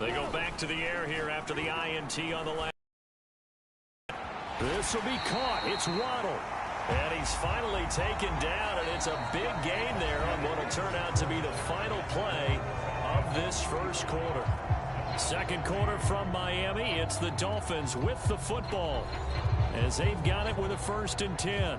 They go back to the air here after the INT on the left. This will be caught. It's Waddle. And he's finally taken down, and it's a big gain there on what will turn out to be the final play of this first quarter. Second quarter from Miami. It's the Dolphins with the football as they've got it with a 1st and 10.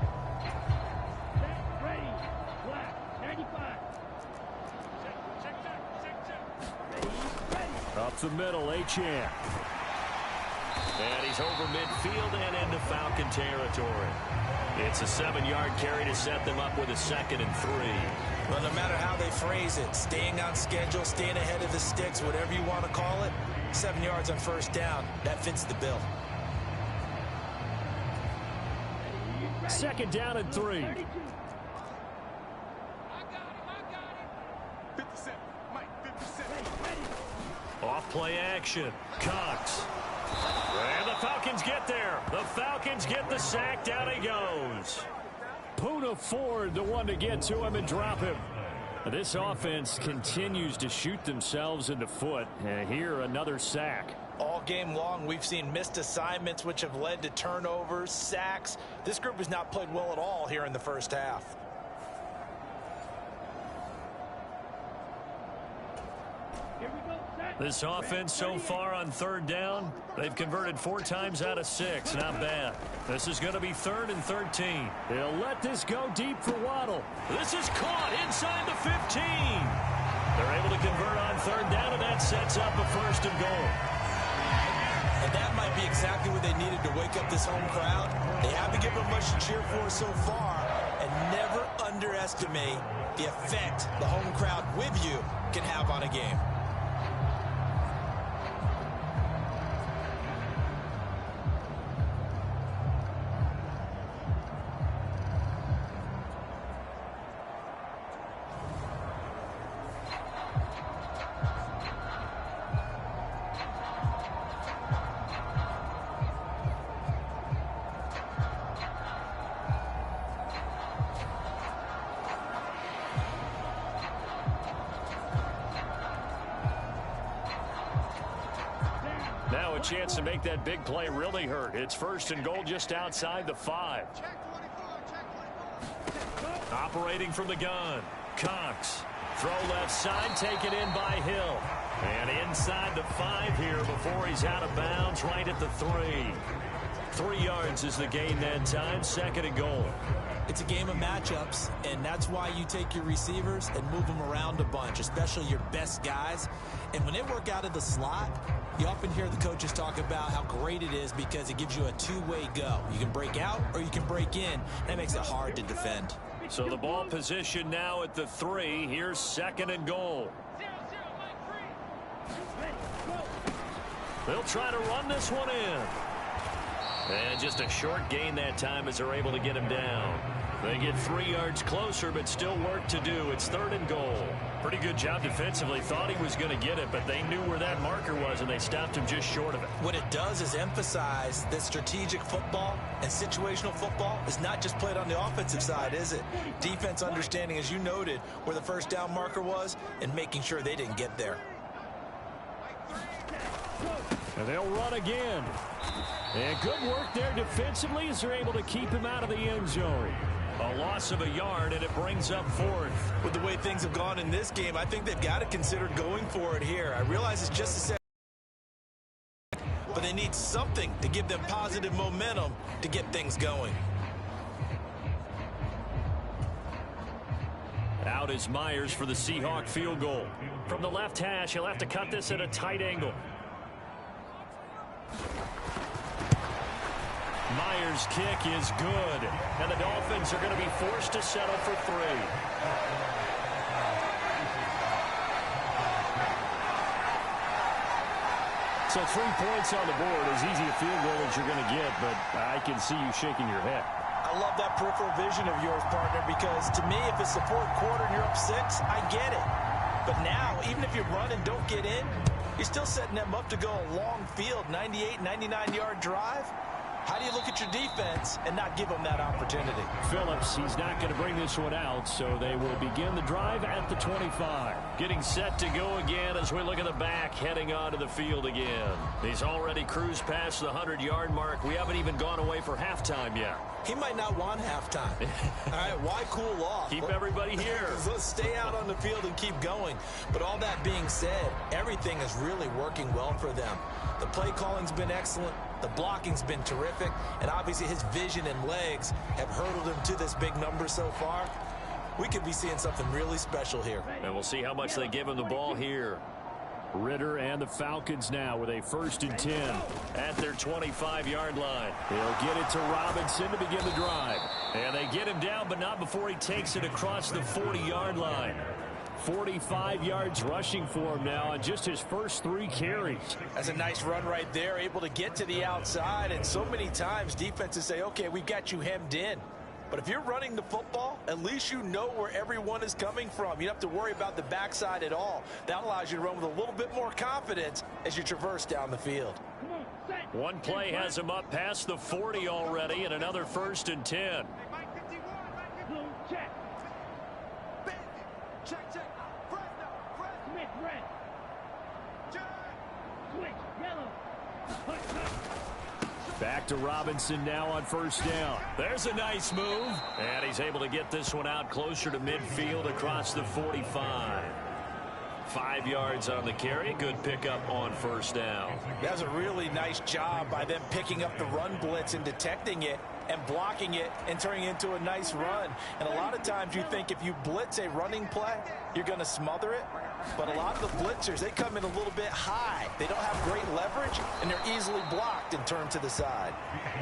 Up the middle, Achane. And he's over midfield and into Falcon territory. It's a 7-yard carry to set them up with a 2nd and 3. Well, no matter how they phrase it, staying on schedule, staying ahead of the sticks, whatever you want to call it, 7 yards on 1st down, that fits the bill. 2nd down and 3. Off play action. Cox. And the Falcons get there. The Falcons get the sack. Down he goes. Poona Ford, the one to get to him and drop him. This offense continues to shoot themselves in the foot. And here, another sack. All game long, we've seen missed assignments, which have led to turnovers, sacks. This group has not played well at all here in the first half. This offense so far on 3rd down, they've converted 4 times out of 6. Not bad. This is going to be 3rd and 13. They'll let this go deep for Waddle. This is caught inside the 15. They're able to convert on 3rd down, and that sets up a 1st and goal. And that might be exactly what they needed to wake up this home crowd. They haven't given them much to cheer for so far, and never underestimate the effect the home crowd with you can have on a game. Now a chance to make that big play really hurt. It's 1st and goal just outside the 5. Operating from the gun. Cox. Throw left side, taken in by Hill. And inside the 5 here before he's out of bounds, right at the 3. 3 yards is the gain that time. 2nd and goal. It's a game of matchups, and that's why you take your receivers and move them around a bunch, especially your best guys. And when they work out of the slot, you often hear the coaches talk about how great it is because it gives you a two-way go. You can break out or you can break in. That makes it hard to defend. So the ball position now at the 3. Here's 2nd and goal. They'll try to run this one in. And just a short gain that time as they're able to get him down. They get 3 yards closer, but still work to do. It's 3rd and goal. Pretty good job defensively. Thought he was going to get it, but they knew where that marker was, and they stopped him just short of it. What it does is emphasize that strategic football and situational football is not just played on the offensive side, is it? Defense understanding, as you noted, where the 1st down marker was and making sure they didn't get there. And they'll run again. And good work there defensively as they're able to keep him out of the end zone. A loss of a yard, and it brings up 4th. With the way things have gone in this game, I think they've got to consider going for it here. I realize it's just a second, but they need something to give them positive momentum to get things going. Out is Myers for the Seahawk field goal. From the left hash, he'll have to cut this at a tight angle. Myers' kick is good, and the Dolphins are going to be forced to settle for 3. So 3 points on the board, as easy a field goal as you're going to get, but I can see you shaking your head. I love that peripheral vision of yours, partner, because to me, if it's the 4th quarter and you're up 6, I get it. But now, even if you run and don't get in, you're still setting them up to go a long field, 98, 99-yard drive. How do you look at your defense and not give them that opportunity? Phillips, he's not going to bring this one out, so they will begin the drive at the 25. Getting set to go again as we look at the back, heading onto the field again. He's already cruised past the 100-yard mark. We haven't even gone away for halftime yet. He might not want halftime. All right, why cool off? Keep everybody here. Let's stay out on the field and keep going. But all that being said, everything is really working well for them. The play calling's been excellent. The blocking's been terrific. And obviously his vision and legs have hurdled him to this big number so far. We could be seeing something really special here. And we'll see how much they give him the ball here. Ritter and the Falcons now with a 1st and 10 at their 25-yard line. They'll get it to Robinson to begin the drive. And they get him down, but not before he takes it across the 40-yard line. 45 yards rushing for him now on just his first 3 carries. That's a nice run right there, able to get to the outside. And so many times defenses say, okay, we've got you hemmed in. But if you're running the football, at least you know where everyone is coming from. You don't have to worry about the backside at all. That allows you to run with a little bit more confidence as you traverse down the field. One play has him up past the 40 already, and another 1st and 10. Back to Robinson now on 1st down. There's a nice move. And he's able to get this one out closer to midfield across the 45. 5 yards on the carry. Good pickup on 1st down. That was a really nice job by them picking up the run blitz and detecting it and blocking it and turning it into a nice run. And a lot of times you think if you blitz a running play, you're going to smother it. But a lot of the blitzers, they come in a little bit high. They don't have great leverage, and they're easily blocked and turned to the side.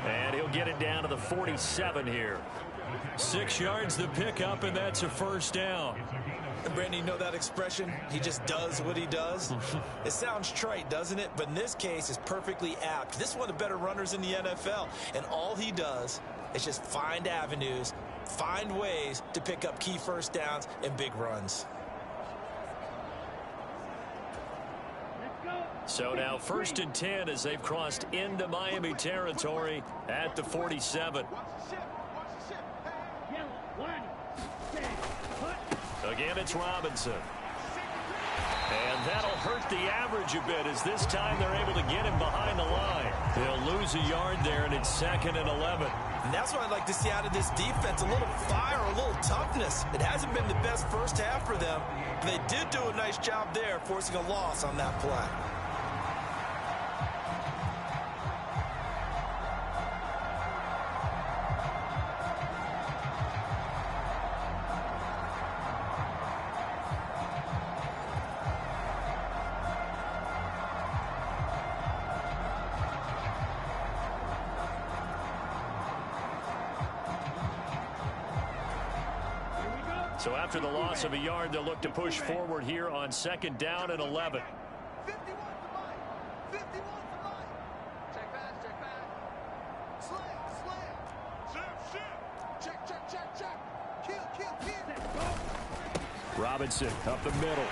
And he'll get it down to the 47 here. 6 yards the pickup, and that's a 1st down. And Brandon, you know that expression? He just does what he does. It sounds trite, doesn't it? But in this case, it's perfectly apt. This is one of the better runners in the NFL. And all he does is just find avenues, find ways to pick up key 1st downs and big runs. So now 1st and 10 as they've crossed into Miami territory at the 47. Again, it's Robinson. And that'll hurt the average a bit as this time they're able to get him behind the line. They'll lose a yard there, and it's 2nd and 11. And that's what I'd like to see out of this defense, a little fire, a little toughness. It hasn't been the best first half for them, but they did do a nice job there, forcing a loss on that play. So after the loss of a yard, they'll look to push forward here on 2nd down and 11. 51 to Mike. 51 to Mike. Check back. Slam. Shift. Check. Kill. Robinson up the middle.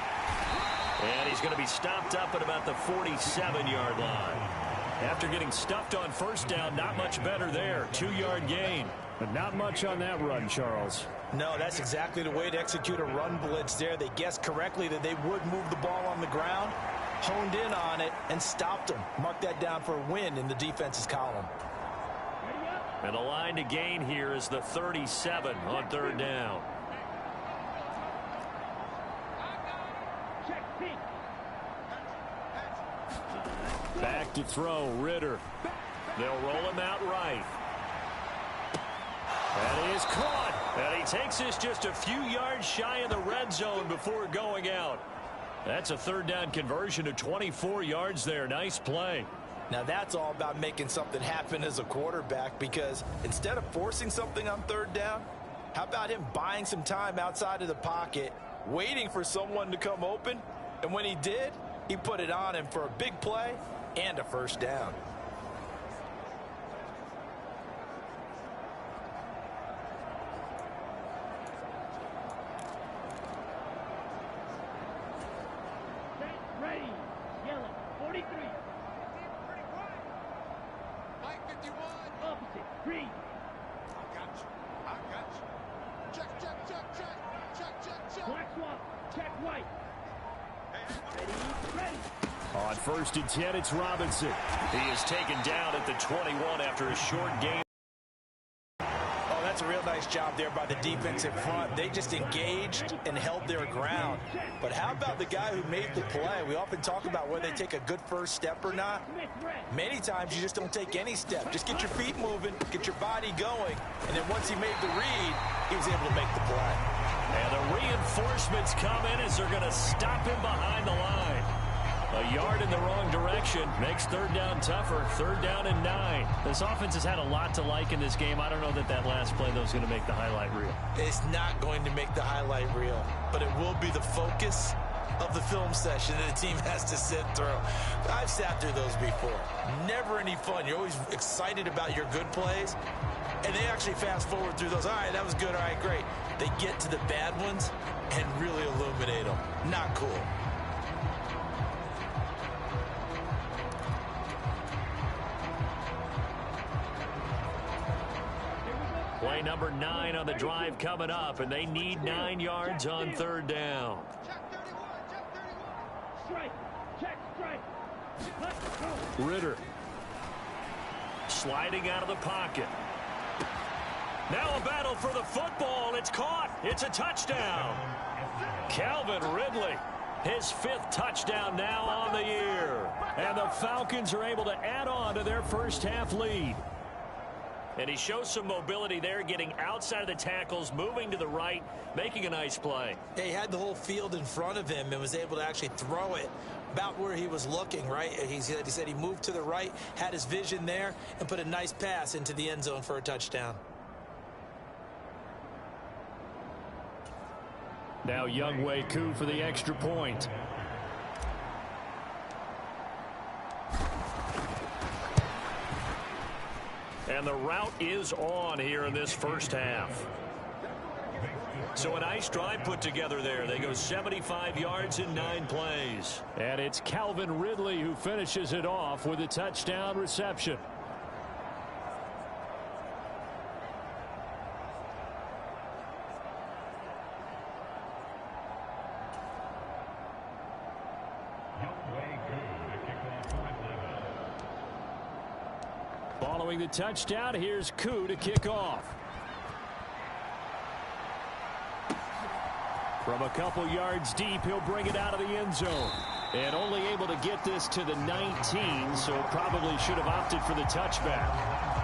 And he's going to be stopped up at about the 47-yard line. After getting stuffed on 1st down, not much better there. 2-yard gain. But not much on that run, Charles. No, that's exactly the way to execute a run blitz there. They guessed correctly that they would move the ball on the ground, honed in on it, and stopped them. Mark that down for a win in the defense's column. And the line to gain here is the 37 on 3rd down. Back to throw, Ritter. They'll roll him out right. And he is caught. And he takes this just a few yards shy of the red zone before going out. That's a 3rd down conversion to 24 yards there. Nice play. Now that's all about making something happen as a quarterback, because instead of forcing something on 3rd down, how about him buying some time outside of the pocket, waiting for someone to come open, and when he did, he put it on him for a big play and a 1st down. Read. I got you. I got you. Check, check, check, check. Check, check, check. Black swap. Check white. Ready. On 1st and 10, it's Robinson. He is taken down at the 21 after a short game. Oh, that's a real nice job there by the defense in front. They just engaged and held their ground. But how about the guy who made the play? We often talk about whether they take a good first step or not. Many times you just don't take any step. Just get your feet moving, get your body going, and then once he made the read, he was able to make the play. And the reinforcements come in as they're going to stop him behind the line. A yard in the wrong direction makes 3rd down tougher. 3rd down and 9. This offense has had a lot to like in this game. I don't know that last play, though, is going to make the highlight reel. It's not going to make the highlight reel, but it will be the focus of the film session that the team has to sit through. I've sat through those before. Never any fun. You're always excited about your good plays, and they actually fast forward through those. All right, that was good. All right, great. They get to the bad ones and really illuminate them. Not cool. Play number 9 on the drive coming up, and they need 9 yards on 3rd down. Check 31. Check 31. Strike. Check strike. Let's go. Ritter sliding out of the pocket. Now a battle for the football. It's caught. It's a touchdown. Calvin Ridley, his 5th touchdown now on the year. And the Falcons are able to add on to their first half lead. And he shows some mobility there, getting outside of the tackles, moving to the right, making a nice play. He had the whole field in front of him and was able to actually throw it about where he was looking, right? He said he moved to the right, had his vision there, and put a nice pass into the end zone for a touchdown. Now Younghoe Koo for the extra point. And the route is on here in this first half. So a nice drive put together there. They go 75 yards in 9 plays. And it's Calvin Ridley who finishes it off with a touchdown reception. Following the touchdown, here's Koo to kick off. From a couple yards deep, he'll bring it out of the end zone. And only able to get this to the 19, so probably should have opted for the touchback.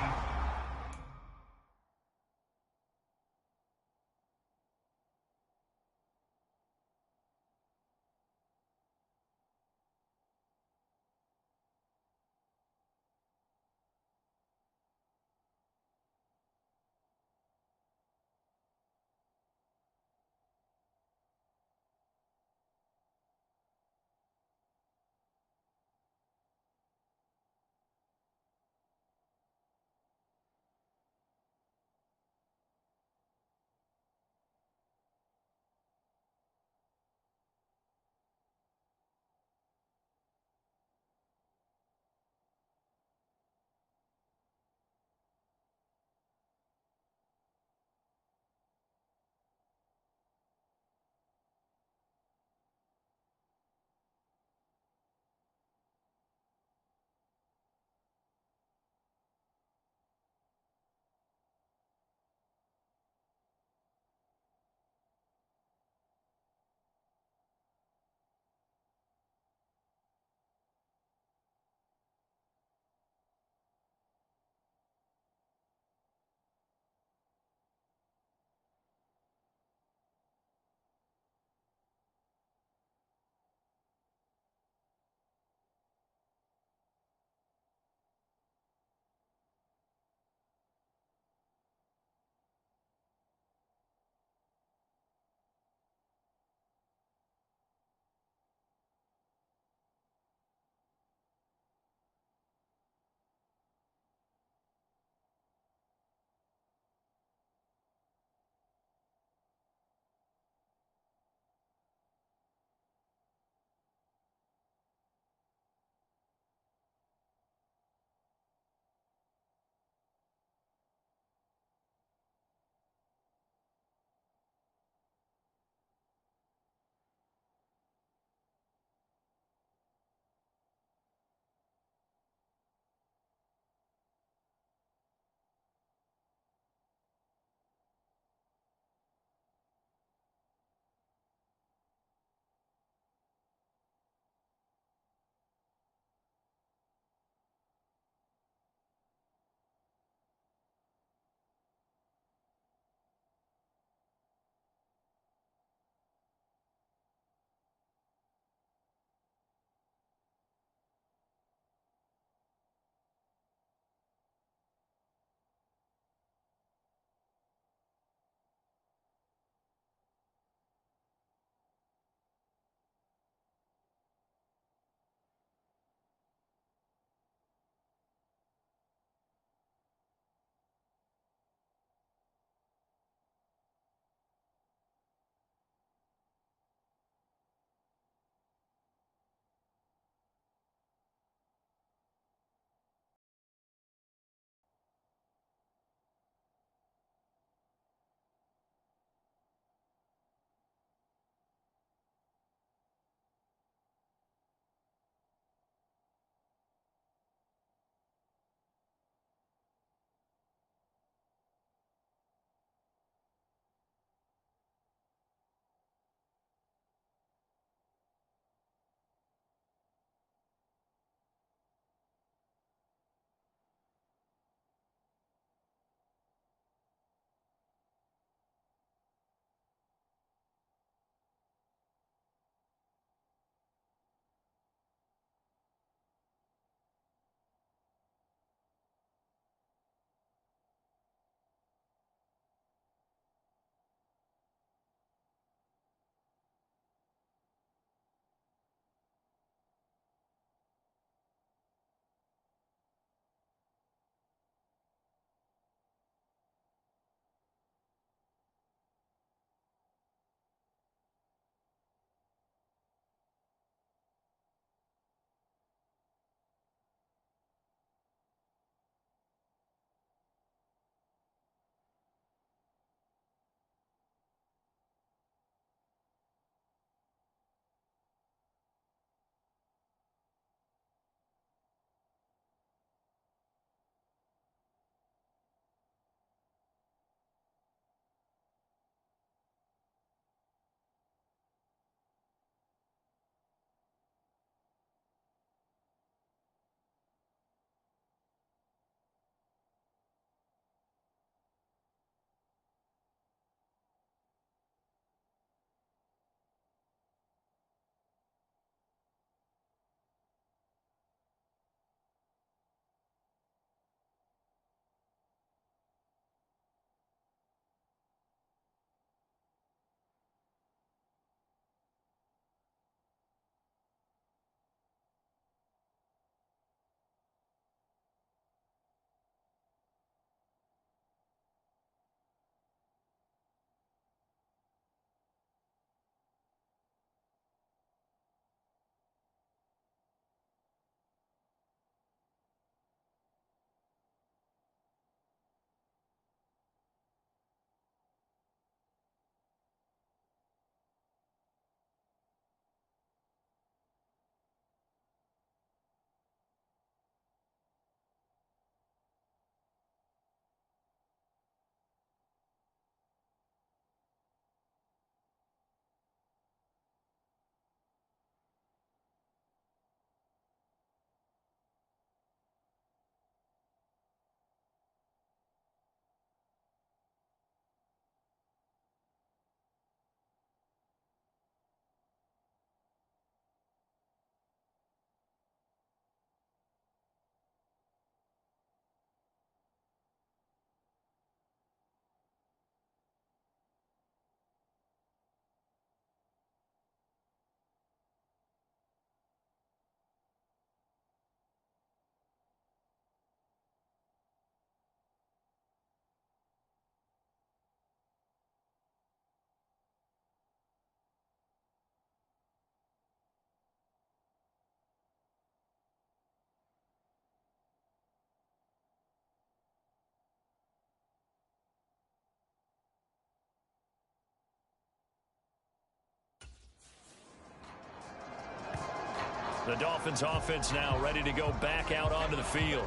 The Dolphins offense now ready to go back out onto the field.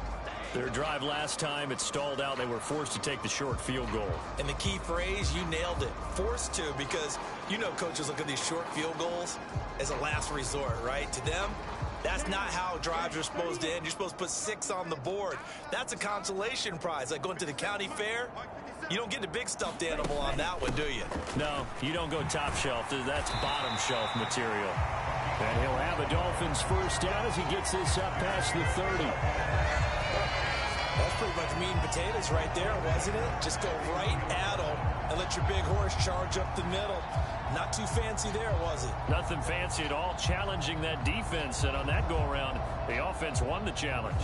Their drive last time, it stalled out. They were forced to take the short field goal. And the key phrase, you nailed it, forced to, because you know coaches look at these short field goals as a last resort, right? To them, that's not how drives are supposed to end. You're supposed to put 6 on the board. That's a consolation prize, like going to the county fair. You don't get the big stuffed animal on that one, do you? No, you don't go top shelf. That's bottom shelf material. And he'll have a Dolphins first down as he gets this up past the 30. That's pretty much meat and potatoes right there, wasn't it? Just go right at them and let your big horse charge up the middle. Not too fancy there, was it? Nothing fancy at all, challenging that defense. And on that go-around, the offense won the challenge.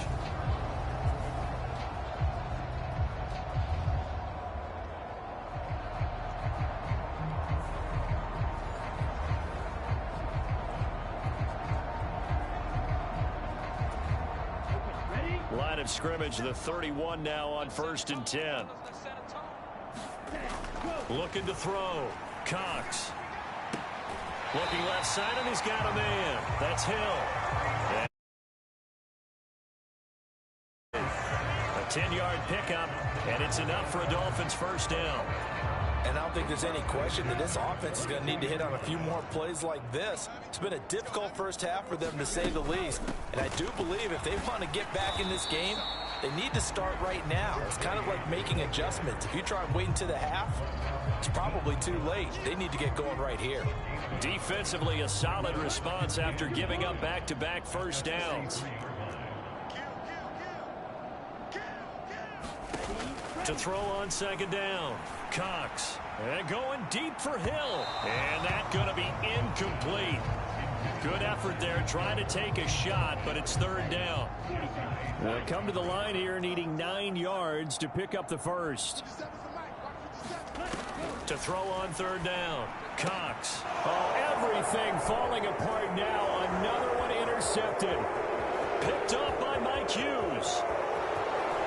Line of scrimmage, the 31 now on 1st and 10. Looking to throw. Cox. Looking left side, and he's got a man. That's Hill. A 10-yard pickup, and it's enough for a Dolphins first down. And I don't think there's any question that this offense is going to need to hit on a few more plays like this. It's been a difficult first half for them, to say the least. And I do believe if they want to get back in this game, they need to start right now. It's kind of like making adjustments. If you try and wait until the half, it's probably too late. They need to get going right here. Defensively, a solid response after giving up back-to-back first downs. To throw on second down. Cox. And going deep for Hill. And that's going to be incomplete. Good effort there trying to take a shot, but it's third down. Come to the line here needing 9 yards to pick up the first. To throw on third down. Cox. Oh, everything falling apart now. Another one intercepted. Picked up by Mike Hughes.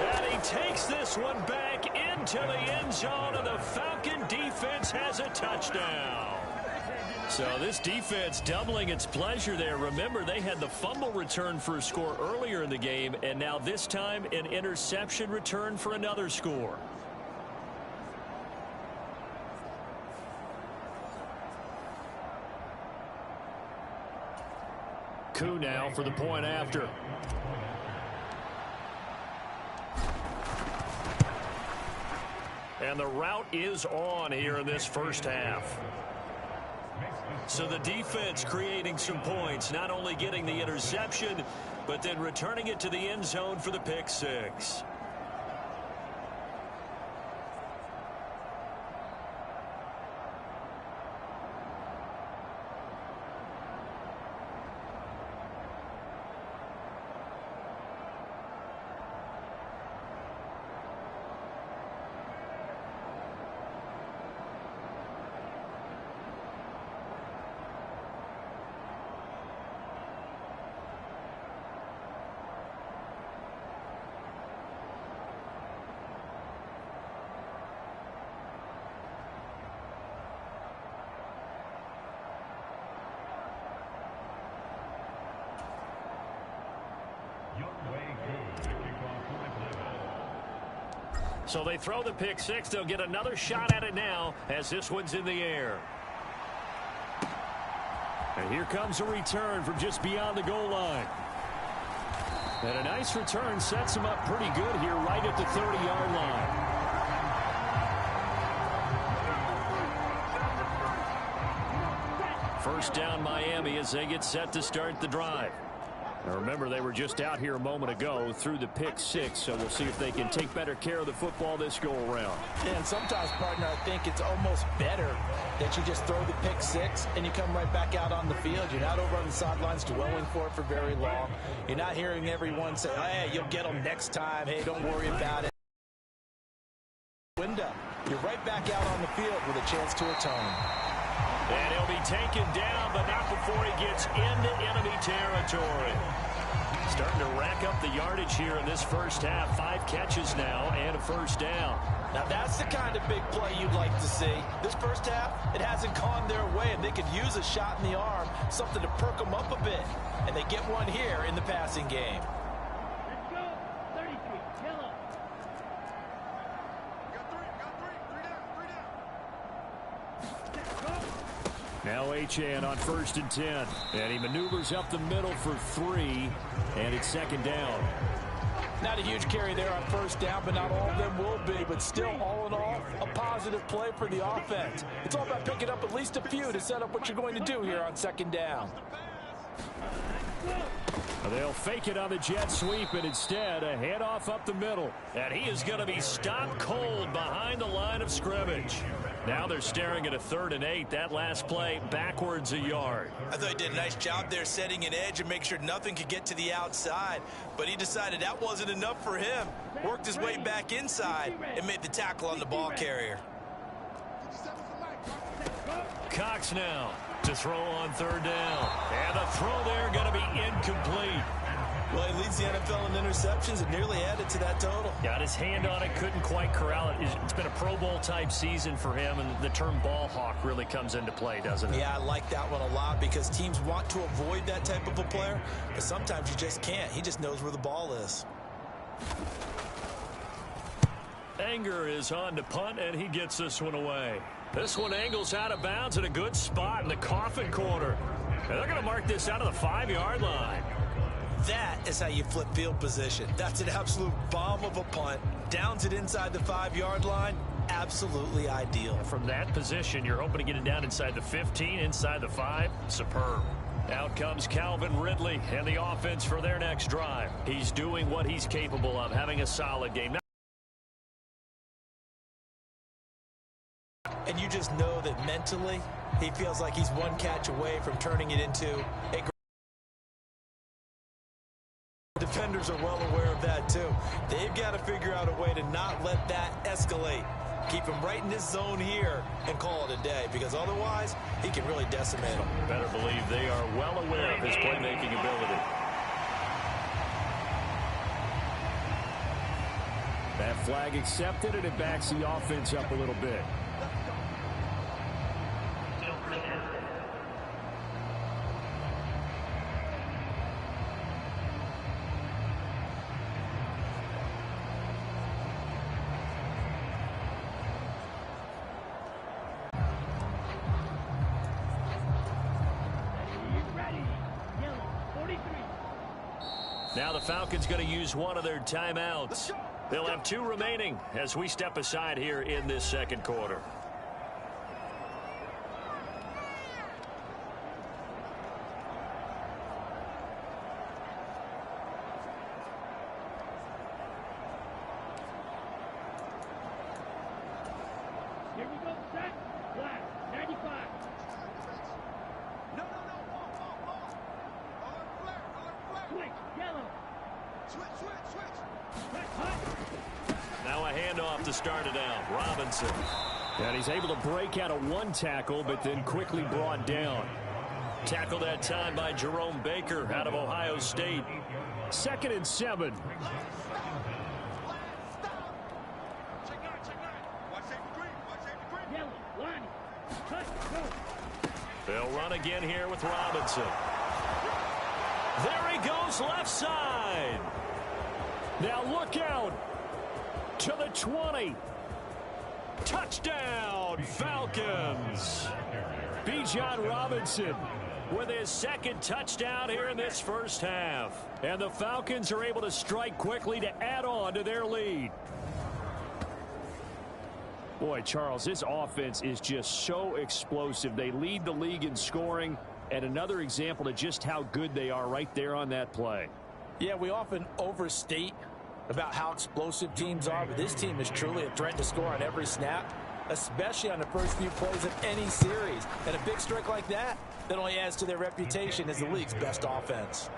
And he takes this one back into the end zone, and the Falcon defense has a touchdown. So this defense doubling its pleasure there. Remember, they had the fumble return for a score earlier in the game, and now this time an interception return for another score. Koo now for the point after. And the route is on here in this first half. So the defense creating some points, not only getting the interception, but then returning it to the end zone for the pick six. So they throw the pick six. They'll get another shot at it now as this one's in the air. And here comes a return from just beyond the goal line. And a nice return sets them up pretty good here right at the 30-yard line. First down Miami as they get set to start the drive. Now remember, they were just out here a moment ago through the pick six, so we'll see if they can take better care of the football this go-around. Yeah, and sometimes, partner, I think it's almost better that you just throw the pick six and you come right back out on the field. You're not over on the sidelines dwelling for it for very long. You're not hearing everyone say, hey, you'll get them next time. Hey, don't worry about it. Window. You're right back out on the field with a chance to atone. And he'll be taken down, but not before he gets into enemy territory. Starting to rack up the yardage here in this first half. 5 catches now and a first down. Now that's the kind of big play you'd like to see. This first half, it hasn't gone their way, and they could use a shot in the arm, something to perk them up a bit. And they get one here in the passing game. Let's go. 33. Yellow. Got three. Three down. Now Achane on 1st and 10. And he maneuvers up the middle for 3. And it's 2nd down. Not a huge carry there on 1st down, but not all of them will be. But still, all in all, a positive play for the offense. It's all about picking up at least a few to set up what you're going to do here on 2nd down. They'll fake it on the jet sweep, and instead a handoff up the middle. And he is going to be stopped cold behind the line of scrimmage. Now they're staring at a 3rd and 8. That last play backwards a yard. I thought he did a nice job there setting an edge and make sure nothing could get to the outside. But he decided that wasn't enough for him. Worked his way back inside and made the tackle on the ball carrier. Cox now to throw on 3rd down. And the throw there going to be incomplete. Well, he leads the NFL in interceptions and nearly added to that total. Got his hand on it, couldn't quite corral it. It's been a Pro Bowl type season for him, and the term ball hawk really comes into play, doesn't it? Yeah, I like that one a lot because teams want to avoid that type of a player, but sometimes you just can't. He just knows where the ball is. Anger is on to punt, and he gets this one away. This one angles out of bounds in a good spot in the coffin corner. And they're going to mark this out of the 5-yard line. That is how you flip field position. That's an absolute bomb of a punt. Downs it inside the 5-yard line. Absolutely ideal. From that position, you're hoping to get it down inside the 15, inside the 5. Superb. Out comes Calvin Ridley and the offense for their next drive. He's doing what he's capable of, having a solid game. And you just know that mentally, he feels like he's one catch away from turning it into a... Defenders are well aware of that, too. They've got to figure out a way to not let that escalate. Keep him right in this zone here and call it a day, because otherwise, he can really decimate him. Better believe they are well aware of his playmaking ability. That flag accepted, and it backs the offense up a little bit. Now the Falcons going to use one of their timeouts. They'll have 2 remaining as we step aside here in this 2nd quarter. Here we go, set. Black, 95. No. Switch, yellow. Switch. Now a handoff to start it out. Robinson. And he's able to break out of 1 tackle, but then quickly brought down. Tackle that time by Jerome Baker out of Ohio State. 2nd and 7. They'll run again here with Robinson. There he goes left side. Now look out to the 20. Touchdown, Falcons. Bijan Robinson with his 2nd touchdown here in this first half. And the Falcons are able to strike quickly to add on to their lead. Boy, Charles, this offense is just so explosive. They lead the league in scoring, and another example of just how good they are right there on that play. Yeah, we often overstate about how explosive teams are, but this team is truly a threat to score on every snap, especially on the first few plays of any series. And a big strike like that only adds to their reputation as the league's best offense.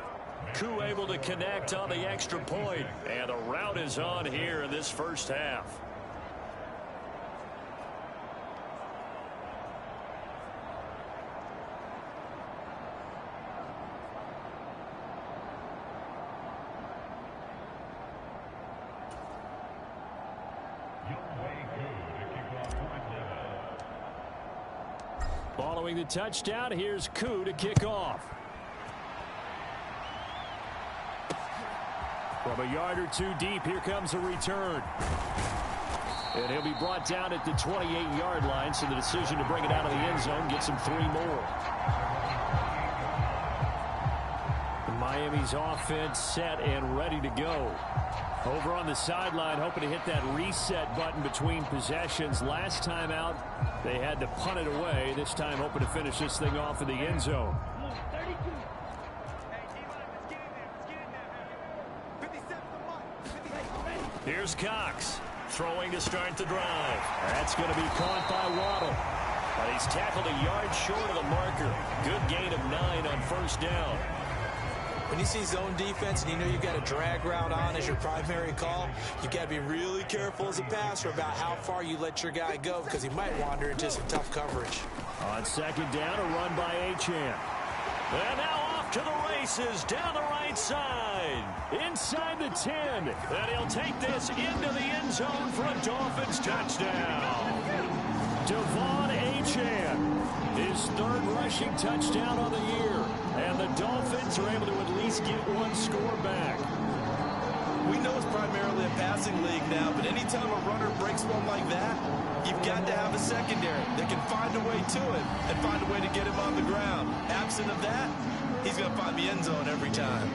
Koo able to connect on the extra point, and the route is on here in this first half. Following the touchdown, here's Koo to kick off. From a yard or two deep, here comes a return. And he'll be brought down at the 28-yard line, so the decision to bring it out of the end zone gets him 3 more. Miami's offense set and ready to go. Over on the sideline, hoping to hit that reset button between possessions. Last time out, they had to punt it away. This time, hoping to finish this thing off in the end zone. Here's Cox, throwing to start the drive. That's going to be caught by Waddle. But he's tackled a yard short of the marker. Good gain of 9 on first down. When you see zone defense and you know you've got a drag route on as your primary call, you've got to be really careful as a passer about how far you let your guy go because he might wander into some tough coverage. On second down, a run by Achane. And now off to the races down the right side. Inside the 10. And he'll take this into the end zone for a Dolphins touchdown. Devon Achane. His 3rd rushing touchdown on the year. And the Dolphins are able to at least get 1 score back. We know it's primarily a passing league now, but anytime a runner breaks one like that, you've got to have a secondary that can find a way to it and find a way to get him on the ground. Absent of that, he's going to find the end zone every time.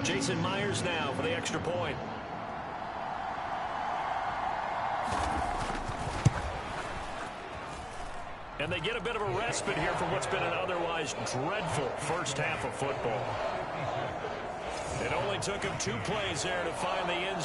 Jason Myers now for the extra point. And they get a bit of a respite here from what's been an otherwise dreadful first half of football. It only took him 2 plays there to find the end zone.